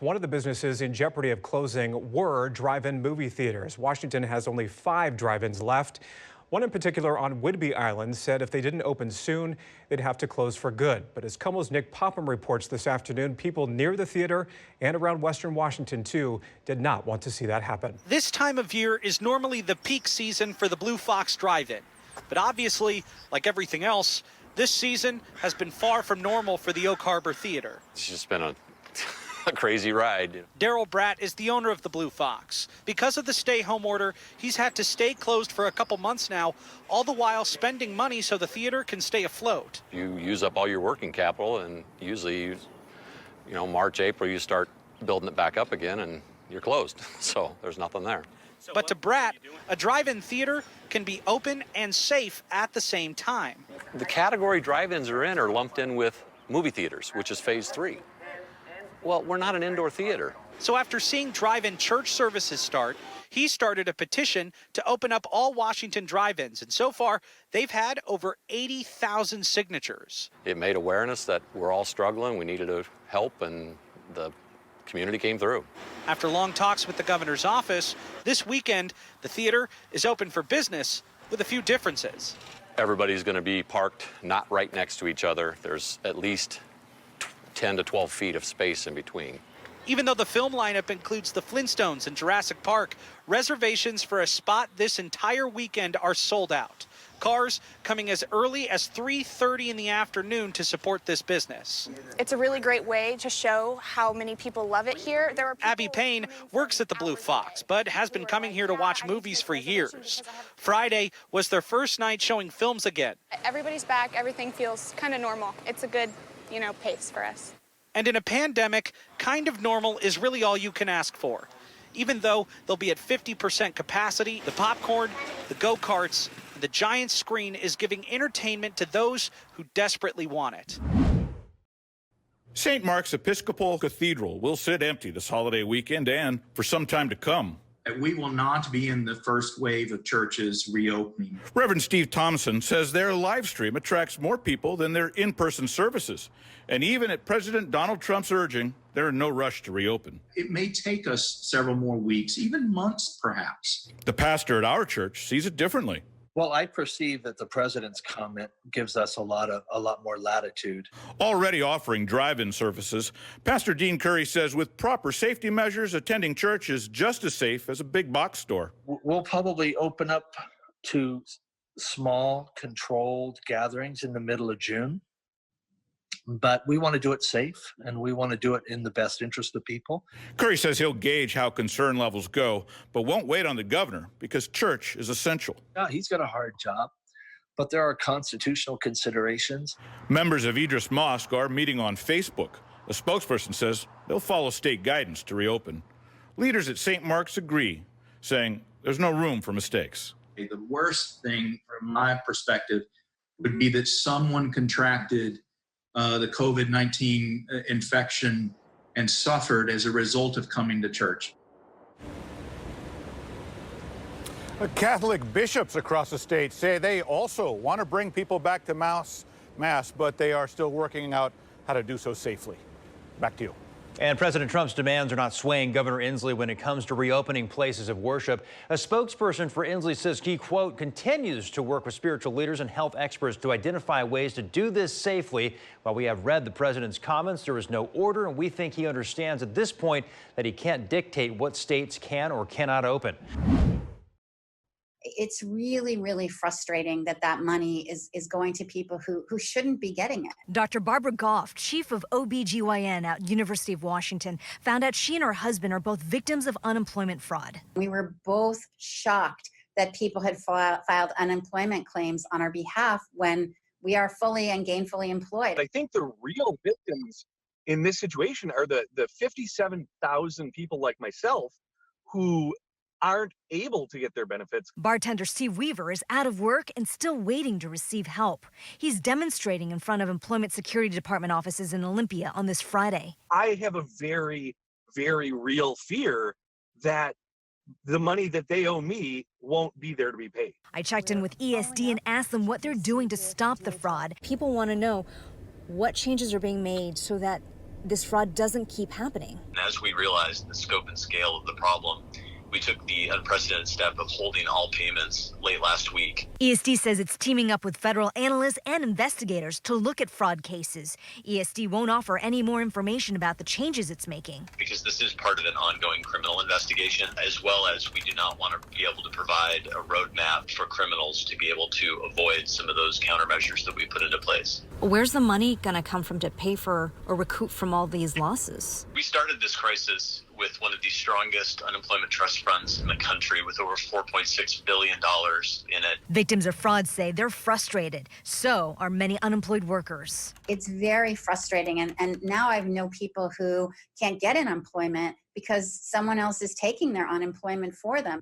One of the businesses in jeopardy of closing were drive-in movie theaters. Washington has only 5 drive-ins left. One in particular on Whidbey Island said if they didn't open soon, they'd have to close for good. But as KOMO's Nick Popham reports this afternoon, people near the theater and around Western Washington, too, did not want to see that happen. This time of year is normally the peak season for the Blue Fox Drive-In. But obviously, like everything else, this season has been far from normal for the Oak Harbor Theater. It's just been a crazy ride. Daryl Bratt is the owner of the Blue Fox. Because of the stay-home order, he's had to stay closed for a couple months now, all the while spending money so the theater can stay afloat. You use up all your working capital, and usually, March, April, you start building it back up again, and you're closed. So there's nothing there. But to Bratt, a drive-in theater can be open and safe at the same time. The category drive-ins are in are lumped in with movie theaters, which is phase 3. Well, we're not an indoor theater. So after seeing drive-in church services start, he started a petition to open up all Washington drive-ins. And so far, they've had over 80,000 signatures. It made awareness that we're all struggling. We needed help, and the community came through. After long talks with the governor's office, this weekend, the theater is open for business with a few differences. Everybody's going to be parked not right next to each other. There's at least 10 to 12 feet of space in between. Even though the film lineup includes the Flintstones and Jurassic Park, reservations for a spot this entire weekend are sold out. Cars coming as early as 3:30 in the afternoon to support this business. It's a really great way to show how many people love it here. There are Abby Payne works at the Blue Fox, but has been coming here to watch movies for years. Friday was their first night showing films again. Everybody's back. Everything feels kind of normal. It's a good, pace for us. And in a pandemic, kind of normal is really all you can ask for. Even though they'll be at 50% capacity, the popcorn, the go-karts, the giant screen is giving entertainment to those who desperately want it. St. Mark's Episcopal Cathedral will sit empty this holiday weekend and for some time to come. We will not be in the first wave of churches reopening. Reverend Steve Thompson says their live stream attracts more people than their in-person services. And even at President Donald Trump's urging, they're in no rush to reopen. It may take us several more weeks, even months perhaps. The pastor at our church sees it differently. Well, I perceive that the president's comment gives us a lot more latitude. Already offering drive-in services, Pastor Dean Curry says with proper safety measures, attending church is just as safe as a big box store. We'll probably open up to small, controlled gatherings in the middle of June. But we want to do it safe, and we want to do it in the best interest of people. Curry says he'll gauge how concern levels go, but won't wait on the governor because church is essential. Yeah, he's got a hard job, but there are constitutional considerations. Members of Idris Mosque are meeting on Facebook. A spokesperson says they'll follow state guidance to reopen. Leaders at St. Mark's agree, saying there's no room for mistakes. The worst thing from my perspective would be that someone contracted the COVID-19 infection and suffered as a result of coming to church. Catholic bishops across the state say they also want to bring people back to Mass, but they are still working out how to do so safely. Back to you. And President Trump's demands are not swaying Governor Inslee when it comes to reopening places of worship. A spokesperson for Inslee says he, quote, continues to work with spiritual leaders and health experts to identify ways to do this safely. While we have read the president's comments, there is no order, and we think he understands at this point that he can't dictate what states can or cannot open. It's really, really frustrating that that money is going to people who shouldn't be getting it. Dr. Barbara Goff, chief of OBGYN at University of Washington, found out she and her husband are both victims of unemployment fraud. We were both shocked that people had filed unemployment claims on our behalf when we are fully and gainfully employed. I think the real victims in this situation are the 57,000 people like myself who aren't able to get their benefits. Bartender Steve Weaver is out of work and still waiting to receive help. He's demonstrating in front of Employment Security Department offices in Olympia on this Friday. I have a very, very real fear that the money that they owe me won't be there to be paid. I checked in with ESD and asked them what they're doing to stop the fraud. People want to know what changes are being made so that this fraud doesn't keep happening. As we realized the scope and scale of the problem, we took the unprecedented step of holding all payments late last week. ESD says it's teaming up with federal analysts and investigators to look at fraud cases. ESD won't offer any more information about the changes it's making. Because this is part of an ongoing criminal investigation, as well as we do not want to be able to provide a roadmap for criminals to be able to avoid some of those countermeasures that we put into place. Where's the money going to come from to pay for or recoup from all these losses? We started this crisis with one of the strongest unemployment trust funds in the country, with over $4.6 billion in it. Victims of fraud say they're frustrated. So are many unemployed workers. It's very frustrating. And now I know people who can't get unemployment because someone else is taking their unemployment for them.